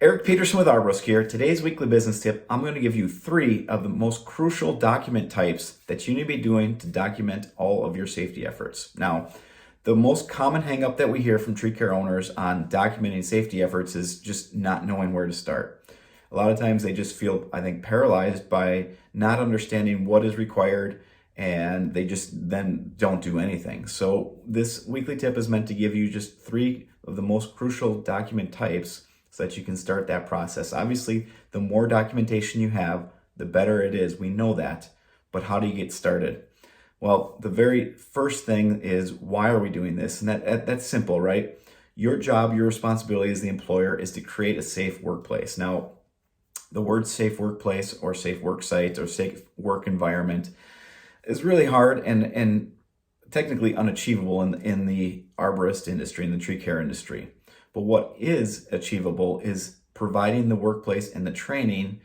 Eric Peterson with Arborist here. Today's weekly business tip, I'm going to give you 3 of the most crucial document types that you need to be doing to document all of your safety efforts. Now, the most common hang up that we hear from tree care owners on documenting safety efforts is just not knowing where to start. A lot of times they just feel, paralyzed by not understanding what is required, and they just then don't do anything. So this weekly tip is meant to give you just 3 of the most crucial document types so that you can start that process. Obviously, the more documentation you have, the better it is. We know that. But how do you get started? Well, the very first thing is, why are we doing this? And that's simple, right? Your job, your responsibility as the employer is to create a safe workplace. Now, the word safe workplace or safe work site or safe work environment is really hard and technically unachievable in the arborist industry, in the tree care industry. But what is achievable is providing the workplace and the training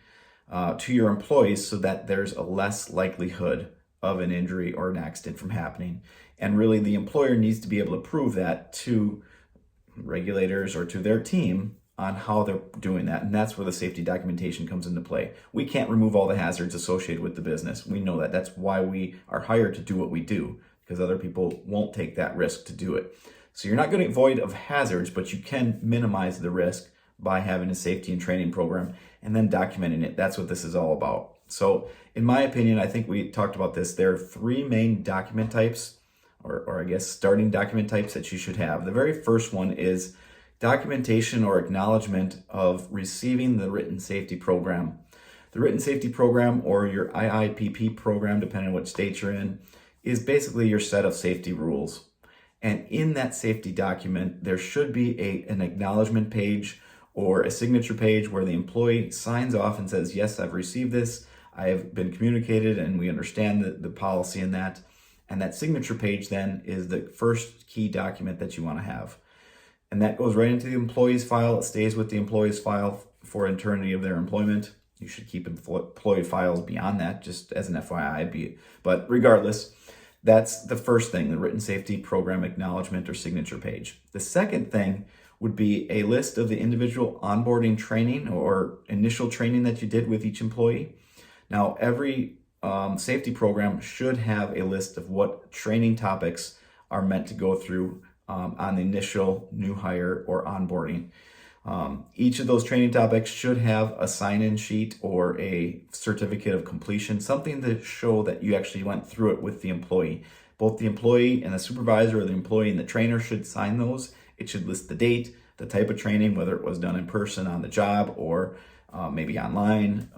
to your employees so that there's a less likelihood of an injury or an accident from happening. And really, the employer needs to be able to prove that to regulators or to their team on how they're doing that. And that's where the safety documentation comes into play. We can't remove all the hazards associated with the business. We know that. That's why we are hired to do what we do, because other people won't take that risk to do it. So you're not going to avoid of hazards, but you can minimize the risk by having a safety and training program and then documenting it. That's what this is all about. So in my opinion, I think we talked about this. There are 3 main document types, or I guess starting document types that you should have. The very first one is documentation or acknowledgement of receiving the written safety program. The written safety program, or your IIPP program, depending on what state you're in, is basically your set of safety rules. And in that safety document, there should be an acknowledgement page or a signature page where the employee signs off and says, yes, I've received this, I have been communicated, and we understand the policy in that. And that signature page then is the first key document that you want to have. And that goes right into the employee's file. It stays with the employee's file for eternity of their employment. You should keep employee files beyond that, just as an FYI. But regardless, that's the first thing, the written safety program acknowledgement or signature page. The second thing would be a list of the individual onboarding training or initial training that you did with each employee. Now, every safety program should have a list of what training topics are meant to go through on the initial new hire or onboarding. Each of those training topics should have a sign-in sheet or a certificate of completion, something to show that you actually went through it with the employee. Both the employee and the supervisor, or the employee and the trainer, should sign those. It should list the date, the type of training, whether it was done in person on the job or maybe online,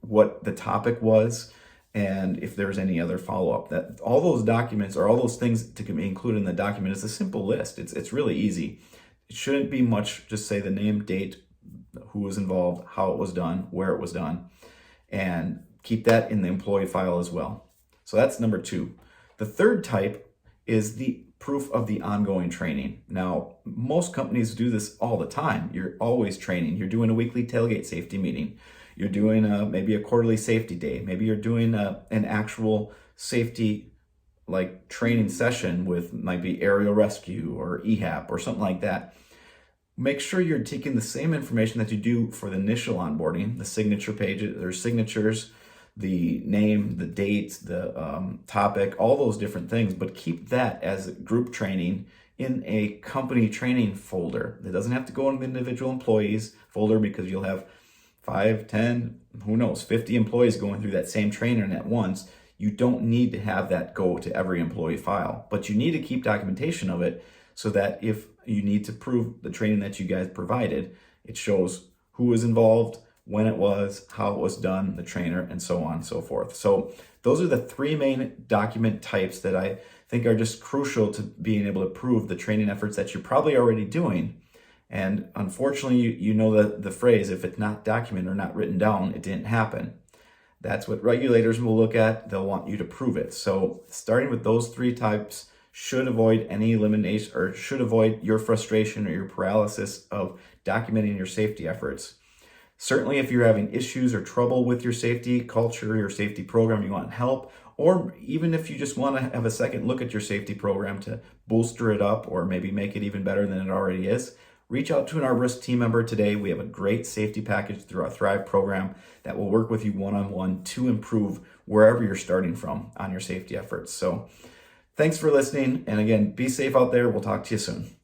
what the topic was, and if there's any other follow-up. That all those documents or all those things to be included in the document is a simple list. It's really easy. It shouldn't be much. Just say the name, date, who was involved, how it was done, where it was done, and keep that in the employee file as well. So that's number 2. The third type is the proof of the ongoing training. Now, most companies do this all the time. You're always training. You're doing a weekly tailgate safety meeting. You're doing maybe a quarterly safety day. Maybe you're doing an actual safety training session with maybe aerial rescue or EHAP or something like that. Make sure you're taking the same information that you do for the initial onboarding, the signature pages or signatures, the name, the date, the topic, all those different things, but keep that as group training in a company training folder. It doesn't have to go in the individual employees folder, because you'll have 5, 10, who knows, 50 employees going through that same training at once. You don't need to have that go to every employee file, but you need to keep documentation of it so that if you need to prove the training that you guys provided, it shows who was involved, when it was, how it was done, the trainer, and so on and so forth. So those are the 3 main document types that I think are just crucial to being able to prove the training efforts that you're probably already doing. And unfortunately, you know the phrase, if it's not documented or not written down, it didn't happen. That's what regulators will look at. They'll want you to prove it. So starting with those 3 types should avoid any elimination, or should avoid your frustration or your paralysis of documenting your safety efforts. Certainly, if you're having issues or trouble with your safety culture, your safety program, you want help, or even if you just want to have a second look at your safety program to bolster it up or maybe make it even better than it already is, reach out to an arborist team member today. We have a great safety package through our Thrive program that will work with you one-on-one to improve wherever you're starting from on your safety efforts. So thanks for listening. And again, be safe out there. We'll talk to you soon.